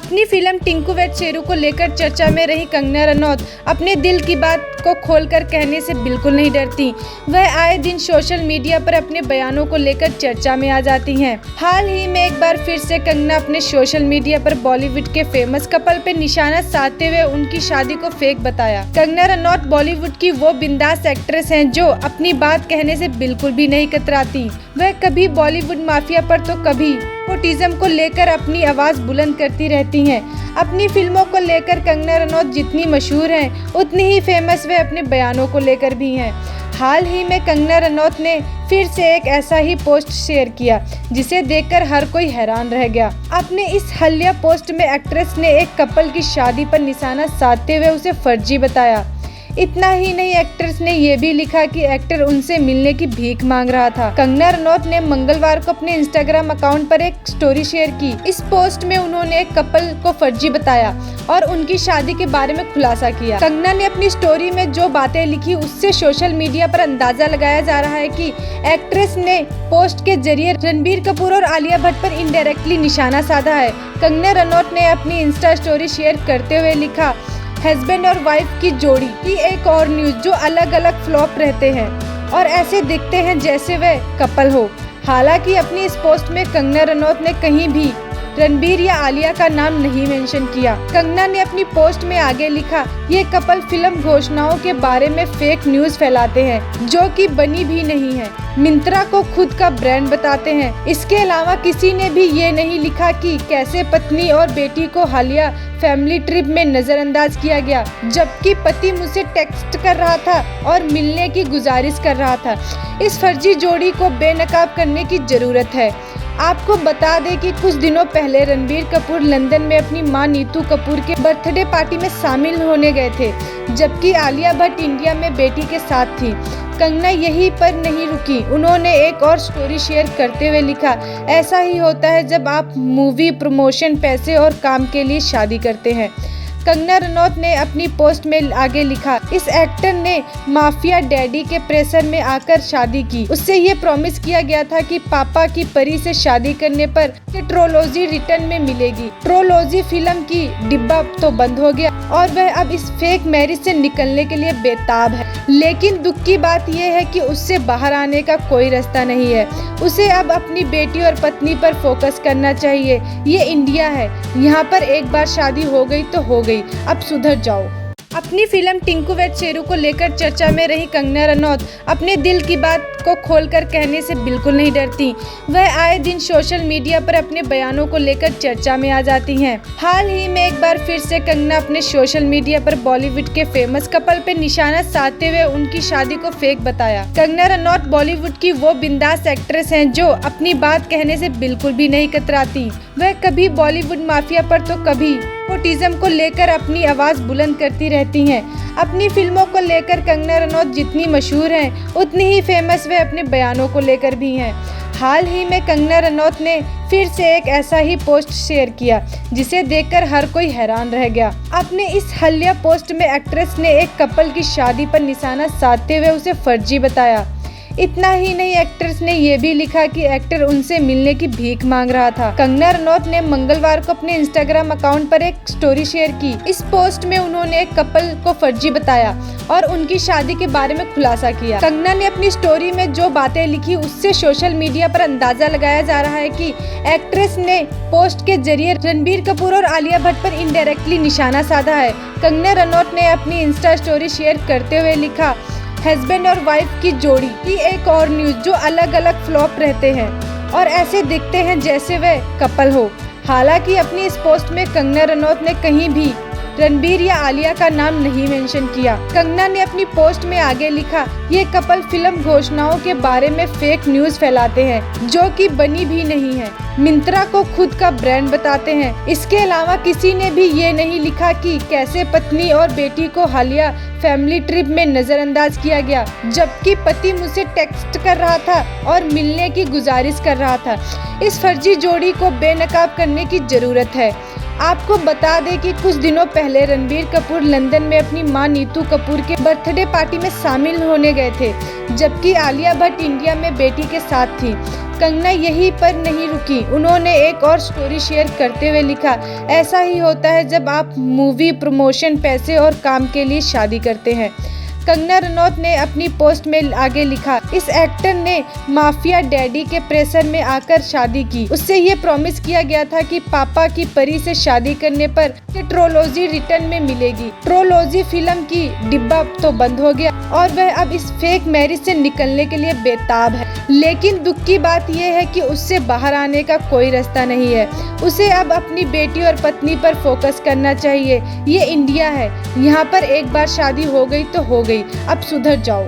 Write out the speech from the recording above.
अपनी फिल्म टिंकू वेड शेरू को लेकर चर्चा में रही कंगना रनौत अपने दिल की बात को खोलकर कहने से बिल्कुल नहीं डरती। वह आए दिन सोशल मीडिया पर अपने बयानों को लेकर चर्चा में आ जाती हैं। हाल ही में एक बार फिर से कंगना अपने सोशल मीडिया पर बॉलीवुड के फेमस कपल पे निशाना साधते हुए उनकी शादी को फेक बताया। कंगना रनौत बॉलीवुड की वो बिंदास एक्ट्रेस हैं जो अपनी बात कहने से बिल्कुल भी नहीं कतराती। वह कभी बॉलीवुड माफिया पर तो कभी नेपोटिज्म को लेकर अपनी आवाज बुलंद करती रहती हैं। अपनी फिल्मों को लेकर कंगना रनौत जितनी मशहूर हैं, उतनी ही फेमस वे अपने बयानों को लेकर भी हैं। हाल ही में कंगना रनौत ने फिर से एक ऐसा ही पोस्ट शेयर किया जिसे देखकर हर कोई हैरान रह गया। अपने इस हालिया पोस्ट में एक्ट्रेस ने एक कपल की शादी पर निशाना साधते हुए उसे फर्जी बताया। इतना ही नहीं, एक्ट्रेस ने ये भी लिखा कि एक्टर उनसे मिलने की भीख मांग रहा था। कंगना रनौत ने मंगलवार को अपने इंस्टाग्राम अकाउंट पर एक स्टोरी शेयर की। इस पोस्ट में उन्होंने एक कपल को फर्जी बताया और उनकी शादी के बारे में खुलासा किया। कंगना ने अपनी स्टोरी में जो बातें लिखी उससे सोशल मीडिया पर अंदाजा लगाया जा रहा है कि एक्ट्रेस ने पोस्ट के जरिए रणबीर कपूर और आलिया भट्ट पर इनडायरेक्टली निशाना साधा है। कंगना रनौत ने अपनी इंस्टा स्टोरी शेयर करते हुए लिखा, हस्बैंड और वाइफ की जोड़ी की एक और न्यूज जो अलग अलग फ्लॉप रहते हैं और ऐसे दिखते हैं जैसे वे कपल हो। हालांकि अपनी इस पोस्ट में कंगना रनौत ने कहीं भी रणबीर या आलिया का नाम नहीं मेंशन किया। कंगना ने अपनी पोस्ट में आगे लिखा, ये कपल फिल्म घोषणाओं के बारे में फेक न्यूज फैलाते हैं जो कि बनी भी नहीं है। मिंत्रा को खुद का ब्रांड बताते हैं। इसके अलावा किसी ने भी ये नहीं लिखा कि कैसे पत्नी और बेटी को हालिया फैमिली ट्रिप में नजरअंदाज किया गया, जबकि पति मुझसे टेक्स्ट कर रहा था और मिलने की गुजारिश कर रहा था। इस फर्जी जोड़ी को बेनकाब करने की जरूरत है। आपको बता दें कि कुछ दिनों पहले रणबीर कपूर लंदन में अपनी मां नीतू कपूर के बर्थडे पार्टी में शामिल होने गए थे, जबकि आलिया भट्ट इंडिया में बेटी के साथ थी। कंगना यहीं पर नहीं रुकी, उन्होंने एक और स्टोरी शेयर करते हुए लिखा, ऐसा ही होता है जब आप मूवी प्रमोशन, पैसे और काम के लिए शादी करते हैं। कंगना रनौत ने अपनी पोस्ट में आगे लिखा, इस एक्टर ने माफिया डैडी के प्रेशर में आकर शादी की। उससे ये प्रॉमिस किया गया था कि पापा की परी से शादी करने पर ट्रोलॉजी रिटर्न में मिलेगी। ट्रोलॉजी फिल्म की डिब्बा तो बंद हो गया और वह अब इस फेक मैरिज से निकलने के लिए बेताब है। लेकिन दुख की बात यह है कि उससे बाहर आने का कोई रास्ता नहीं है। उसे अब अपनी बेटी और पत्नी पर फोकस करना चाहिए। ये इंडिया है, यहाँ पर एक बार शादी हो गई तो हो गई, अब सुधर जाओ। अपनी फिल्म टिंकू वेड शेरू को लेकर चर्चा में रही कंगना रनौत अपने दिल की बात को खोलकर कहने से बिल्कुल नहीं डरती। वह आए दिन सोशल मीडिया पर अपने बयानों को लेकर चर्चा में आ जाती हैं। हाल ही में एक बार फिर से कंगना अपने सोशल मीडिया पर बॉलीवुड के फेमस कपल पे निशाना साधते हुए उनकी शादी को फेक बताया। कंगना रनौत बॉलीवुड की वो बिंदास एक्ट्रेस हैं जो अपनी बात कहने से बिल्कुल भी नहीं कतराती। वह कभी बॉलीवुड माफिया पर तो कभी नेपोटिज्म को लेकर अपनी आवाज बुलंद करती रहती हैं। अपनी फिल्मों को लेकर कंगना रनौत जितनी मशहूर हैं, उतनी ही फेमस वे अपने बयानों को लेकर भी हैं। हाल ही में कंगना रनौत ने फिर से एक ऐसा ही पोस्ट शेयर किया जिसे देखकर हर कोई हैरान रह गया। अपने इस हालिया पोस्ट में एक्ट्रेस ने एक कपल की शादी पर निशाना साधते हुए उसे फर्जी बताया। इतना ही नहीं, एक्ट्रेस ने ये भी लिखा कि एक्टर उनसे मिलने की भीख मांग रहा था। कंगना रनौत ने मंगलवार को अपने इंस्टाग्राम अकाउंट पर एक स्टोरी शेयर की। इस पोस्ट में उन्होंने एक कपल को फर्जी बताया और उनकी शादी के बारे में खुलासा किया। कंगना ने अपनी स्टोरी में जो बातें लिखी उससे सोशल मीडिया पर अंदाजा लगाया जा रहा है कि एक्ट्रेस ने पोस्ट के जरिए रणबीर कपूर और आलिया भट्ट पर इनडायरेक्टली निशाना साधा है। कंगना रनौत ने अपनी इंस्टा स्टोरी शेयर करते हुए लिखा, हस्बैंड और वाइफ की जोड़ी की एक और न्यूज जो अलग अलग फ्लॉप रहते हैं और ऐसे दिखते हैं जैसे वे कपल हो। हालांकि अपनी इस पोस्ट में कंगना रनौत ने कहीं भी रणबीर या आलिया का नाम नहीं मेंशन किया। कंगना ने अपनी पोस्ट में आगे लिखा, ये कपल फिल्म घोषणाओं के बारे में फेक न्यूज फैलाते हैं जो कि बनी भी नहीं है। मिंत्रा को खुद का ब्रांड बताते हैं। इसके अलावा किसी ने भी ये नहीं लिखा कि कैसे पत्नी और बेटी को हालिया फैमिली ट्रिप में नजरअंदाज किया गया, जबकि पति मुझसे टेक्स्ट कर रहा था और मिलने की गुजारिश कर रहा था। इस फर्जी जोड़ी को बेनकाब करने की जरूरत है। आपको बता दें कि कुछ दिनों पहले रणबीर कपूर लंदन में अपनी मां नीतू कपूर के बर्थडे पार्टी में शामिल होने गए थे, जबकि आलिया भट्ट इंडिया में बेटी के साथ थी। कंगना यहीं पर नहीं रुकी, उन्होंने एक और स्टोरी शेयर करते हुए लिखा, ऐसा ही होता है जब आप मूवी प्रमोशन, पैसे और काम के लिए शादी करते हैं। कंगना रनौत ने अपनी पोस्ट में आगे लिखा, इस एक्टर ने माफिया डैडी के प्रेशर में आकर शादी की। उससे ये प्रॉमिस किया गया था कि पापा की परी से शादी करने पर ट्रोलॉजी रिटर्न में मिलेगी। ट्रोलॉजी फिल्म की डिब्बा तो बंद हो गया और वह अब इस फेक मैरिज से निकलने के लिए बेताब है। लेकिन दुख की बात यह है कि उससे बाहर आने का कोई रास्ता नहीं है। उसे अब अपनी बेटी और पत्नी पर फोकस करना चाहिए। ये इंडिया है, यहाँ पर एक बार शादी हो गई तो हो गई, अब सुधर जाओ।